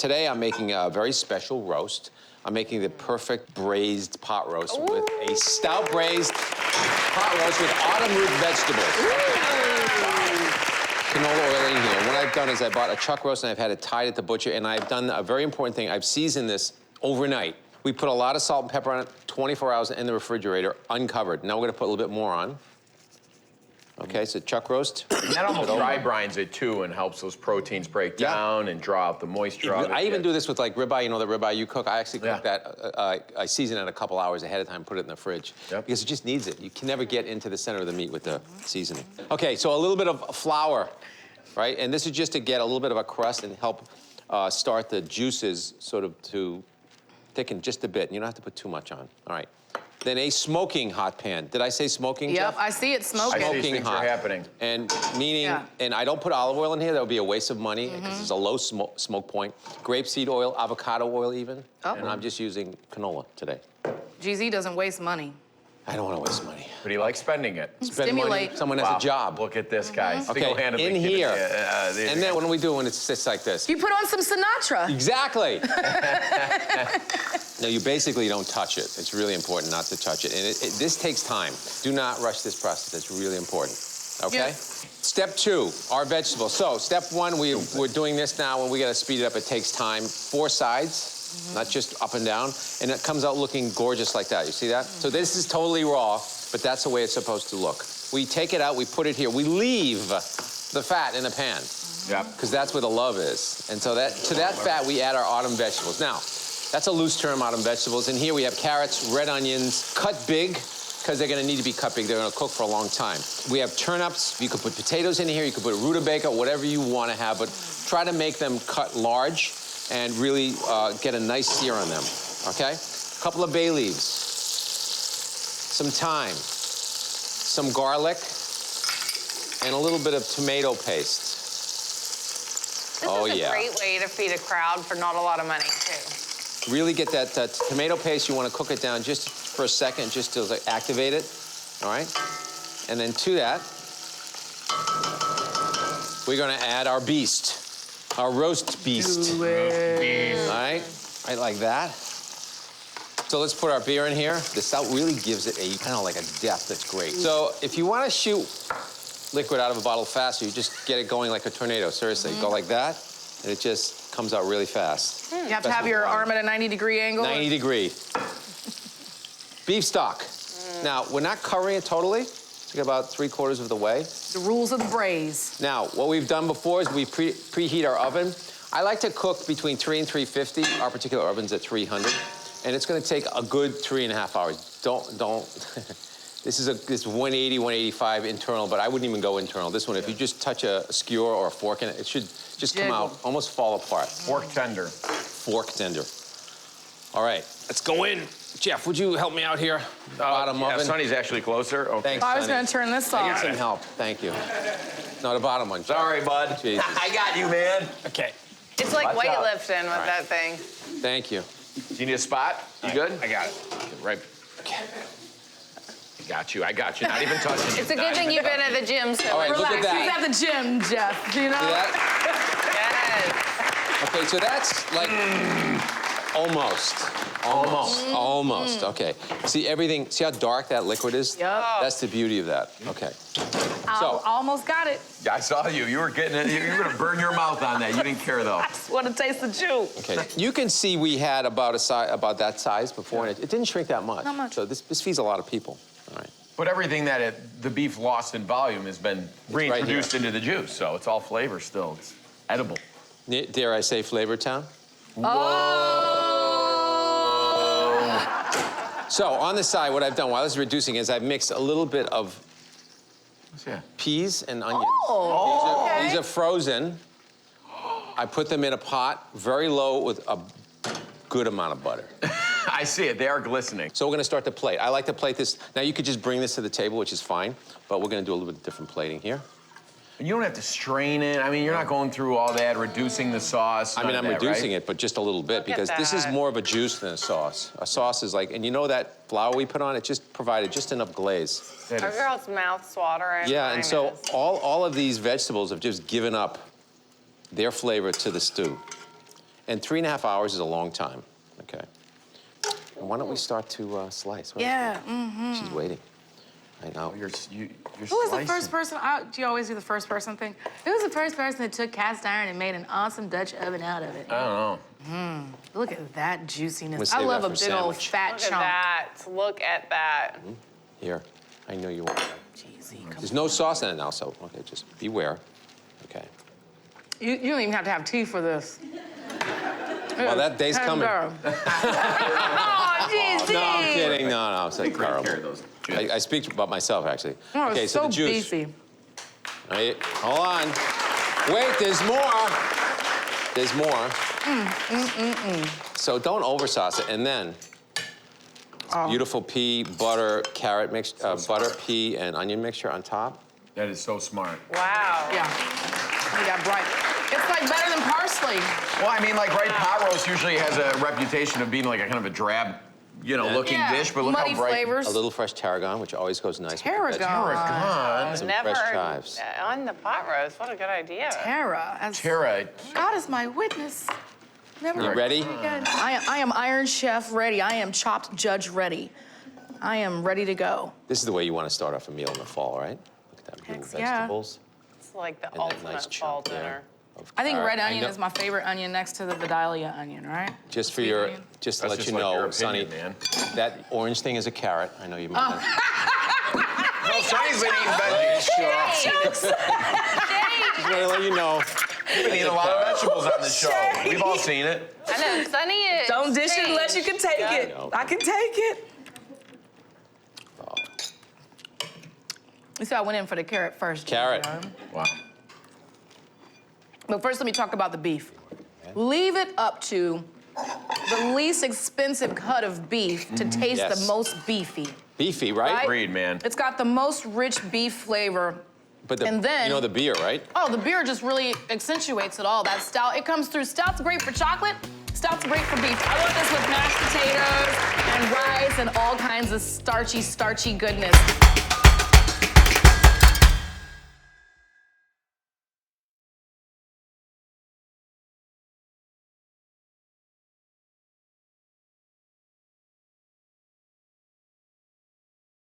today I'm making a very special roast. I'm making the perfect braised pot roast with a stout braised pot roast with autumn root vegetables. Canola oil in here. What I've done is I bought a chuck roast and I've had it tied at the butcher, and I've done a very important thing. I've seasoned this overnight. We put a lot of salt and pepper on it, 24 hours in the refrigerator, uncovered. Now we're gonna put a little bit more on. Okay, so chuck roast. And that almost dry brines it too and helps those proteins break down and draw out the moisture out of it. I even do this with like ribeye, you know the ribeye you cook? I actually cook that, I season it a couple hours ahead of time, put it in the fridge. Because it just needs it. You can never get into the center of the meat with the seasoning. Okay, so a little bit of flour, right? And this is just to get a little bit of a crust and help start the juices sort of to thicken just a bit. You don't have to put too much on, all right. Then a smoking hot pan. Did I say smoking, Yep, Jeff? I see it smoking. I see things are happening. And meaning, and I don't put olive oil in here, that would be a waste of money because it's a low smoke point. Grapeseed oil, avocado oil even. And I'm just using canola today. GZ doesn't waste money. I don't want to waste money. But he likes spending it. Spend money, someone has a job. Look at this guy. Okay, in here. And then what do we do when it sits like this? You put on some Sinatra. Exactly. No, you basically don't touch it. It's really important not to touch it. And this takes time. Do not rush this process. It's really important. Okay? Step 2, our vegetables. So step 1, we're doing this now. When we got to speed it up, it takes time. 4 sides. Not just up and down, and it comes out looking gorgeous like that. You see that? So this is totally raw, but that's the way it's supposed to look. We take it out, we put it here. We leave the fat in the pan. Because that's where the love is. And so to that fat, we add our autumn vegetables. Now, that's a loose term, autumn vegetables. And here we have carrots, red onions, cut big, because they're gonna need to be cut big. They're gonna cook for a long time. We have turnips. You could put potatoes in here. You could put rutabaga, whatever you wanna have, but try to make them cut large and really get a nice sear on them, okay? A couple of bay leaves, some thyme, some garlic, and a little bit of tomato paste. This is a great way to feed a crowd for not a lot of money, too. Really get that tomato paste, you want to cook it down just for a second, just to like, activate it, all right? And then to that, we're gonna add our beast. Our roast beast. Do it. All right, right like that. So let's put our beer in here. The stout really gives it a kind of like a depth that's great. So if you want to shoot liquid out of a bottle faster, you just get it going like a tornado. Seriously, go like that, and it just comes out really fast. You have to have your arm at a 90-degree angle? 90 degree. Beef stock. Now, we're not covering it totally. It's about 3/4 of the way. The rules of the braise. Now, what we've done before is we preheat our oven. I like to cook between 3 and 350. Our particular oven's at 300. And it's gonna take a good 3.5 hours. Don't, this is 180, 185 internal, but I wouldn't even go internal. This one, if you just touch a skewer or a fork in it, it should just come out, almost fall apart. Fork tender. Fork tender. All right, let's go in. Jeff, would you help me out here? Bottom oven. Sonny's actually closer. Okay. Thanks, I was Sonny. gonna turn this I off. get some help, thank you. No, the bottom one. Sorry, bud. Jesus. I got you, man. Okay. It's like Watch out. weightlifting with that thing. Thank you. Do you need a spot? You good? I got it. Right. Okay. I got you. Not even touching you. It's a good thing you've been at the gym, so All right, Relax, look at he's that. at the gym, Jeff, you know? See that? yes. Okay, so that's like almost. Okay. See everything, see how dark that liquid is? Yep. That's the beauty of that. Okay. I almost got it. I saw you. You were getting it. You were gonna burn your mouth on that. You didn't care though. I just want to taste the juice. Okay. You can see we had about that size before, and it didn't shrink that much. Not much. So this feeds a lot of people. All right. But everything that the beef lost in volume has been reintroduced into the juice, so it's all flavor still. It's edible. Dare I say Flavor Town? So on the side, what I've done while this is reducing is I've mixed a little bit of peas and onions. These are frozen. I put them in a pot, very low, with a good amount of butter. I see it. They are glistening. So we're gonna start to plate. I like to plate this. Now you could just bring this to the table, which is fine, but we're gonna do a little bit different plating here. And you don't have to strain it. I mean, you're not going through all that, reducing the sauce. I mean, I'm reducing it, but just a little bit, because this is more of a juice than a sauce. A sauce is like, and you know that flour we put on, it just provided just enough glaze. Our girl's mouth's watering. Yeah, and so all of these vegetables have just given up their flavor to the stew. And 3.5 hours is a long time, okay? And why don't we start to slice? Yeah. She's waiting. I know. You're Who was the first person? Do you always do the first person thing? Who was the first person that took cast iron and made an awesome Dutch oven out of it? I don't know. Look at that juiciness. I'm I gonna love save a that big for old sandwich. fat Look chunk. at that. Look at that. Here, I know you want that. Jeezy, There's no sauce in it now, so okay, just beware. Okay. you don't even have to have tea for this. Well, that day's coming. Oh, Jeezy. No, I'm kidding. No, it's like Take care of terrible. those. I speak about myself, actually. Oh, Okay, it's so so the juice. beefy. Right, hold on. Wait, there's more. There's more. So don't oversauce it, and then beautiful pea, butter, carrot mix, butter, pea, and onion mixture on top. That is so smart. Wow. Yeah. You got bright. It's like better than parsley. Well, I mean, like, right, pot roast usually has a reputation of being like a kind of a drab, looking dish, but look Muddy how bright. flavors. A little fresh tarragon, which always goes nice. with the Tarragon. vegetables. Some Never fresh chives. on the pot roast. What a good idea. Tara. Tara, God is my witness. Never You ready? again. I am Iron Chef ready. I am chopped judge ready. I am ready to go. This is the way you want to start off a meal in the fall, right? Look at that blue Heck yeah. vegetables. It's like the And that ultimate nice fall chunk there. dinner. of I think carrot. red onion know- is my favorite onion next to the Vidalia onion, right? Just for Sweet your, onion. just to that's let just you like your know, opinion, Sonny, man. that orange thing is a carrot. I know you meant that. Well, Sonny's been eating veggies. Just want to let you know. We've been eating a lot of vegetables on the show. We've all seen it. I know, Sunny is. Don't dish it unless you can take it. know. I can take it. Oh, You see, I went in for the carrot first. Carrot. Wow. But first, let me talk about the beef. Leave it up to the least expensive cut of beef to taste Yes. the most beefy. beefy, right? Right? Agreed, man. It's got the most rich beef flavor. But the, And then- you know the beer, right? Oh, the beer just really accentuates it all. That stout, it comes through. Stout's great for chocolate. Stout's great for beef. I love this with mashed potatoes and rice and all kinds of starchy goodness.